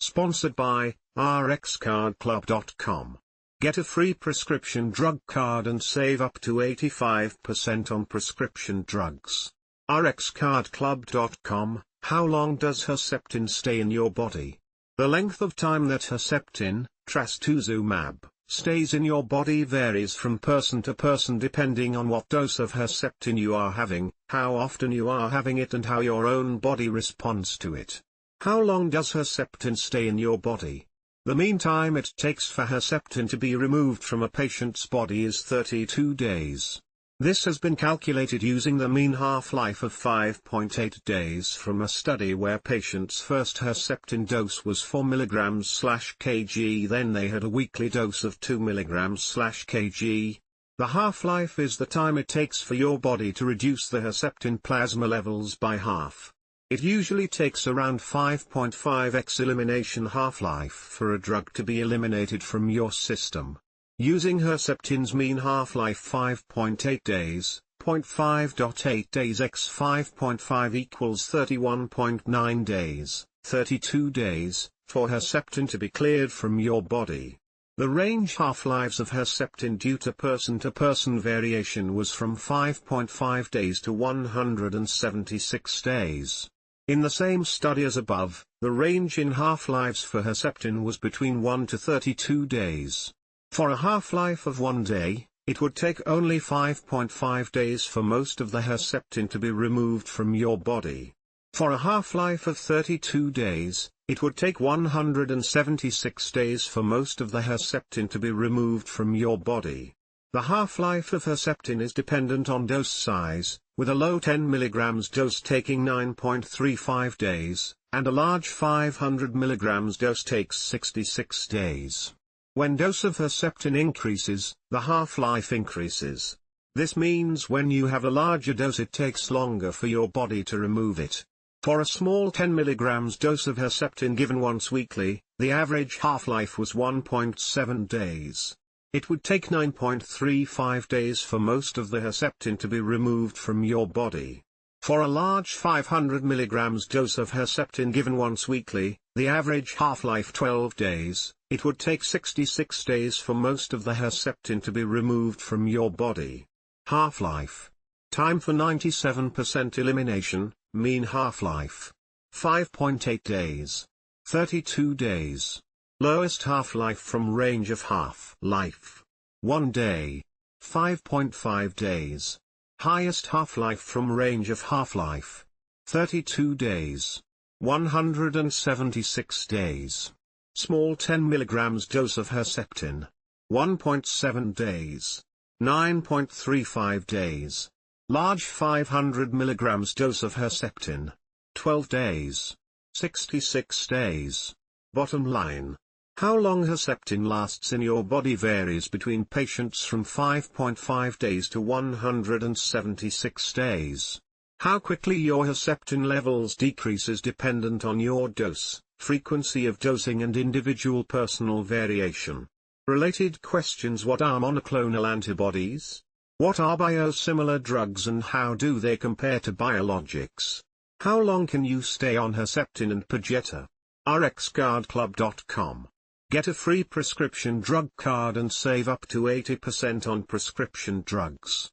Sponsored by RxCardClub.com. Get a free prescription drug card and save up to 85% on prescription drugs. RxCardClub.com. How long does Herceptin stay in your body? The length of time that Herceptin, trastuzumab, stays in your body varies from person to person depending on what dose of Herceptin you are having, how often you are having it and how your own body responds to it. How long does Herceptin stay in your body? The mean time it takes for Herceptin to be removed from a patient's body is 32 days. This has been calculated using the mean half-life of 5.8 days from a study where patients' first Herceptin dose was 4 mg/kg, then they had a weekly dose of 2 mg/kg. The half-life is the time it takes for your body to reduce the Herceptin plasma levels by half. It usually takes around 5.5x elimination half-life for a drug to be eliminated from your system. Using Herceptin's mean half-life 5.8 days, 0.5.8 days x 5.5 equals 31.9 days, 32 days, for Herceptin to be cleared from your body. The range half-lives of Herceptin due to person variation was from 5.5 days to 176 days. In the same study as above, the range in half-lives for Herceptin was between 1 to 32 days. For a half-life of 1 day, it would take only 5.5 days for most of the Herceptin to be removed from your body. For a half-life of 32 days, it would take 176 days for most of the Herceptin to be removed from your body. The half-life of Herceptin is dependent on dose size, with a low 10 mg dose taking 9.35 days, and a large 500 mg dose takes 66 days. When dose of Herceptin increases, the half-life increases. This means when you have a larger dose it takes longer for your body to remove it. For a small 10 mg dose of Herceptin given once weekly, the average half-life was 1.7 days. It would take 9.35 days for most of the Herceptin to be removed from your body. For a large 500 mg dose of Herceptin given once weekly, the average half-life 12 days, it would take 66 days for most of the Herceptin to be removed from your body. Half-life. Time for 97% elimination, mean half-life. 5.8 days. 32 days. Lowest half-life from range of half-life. 1 day. 5.5 days. Highest half-life from range of half-life. 32 days. 176 days. Small 10 mg dose of Herceptin. 1.7 days. 9.35 days. Large 500 mg dose of Herceptin. 12 days. 66 days. Bottom line. How long Herceptin lasts in your body varies between patients from 5.5 days to 176 days. How quickly your Herceptin levels decrease is dependent on your dose, frequency of dosing and individual personal variation. Related questions: what are monoclonal antibodies? What are biosimilar drugs and how do they compare to biologics? How long can you stay on Herceptin and Perjeta? RxCardClub.com. Get a free prescription drug card and save up to 80% on prescription drugs.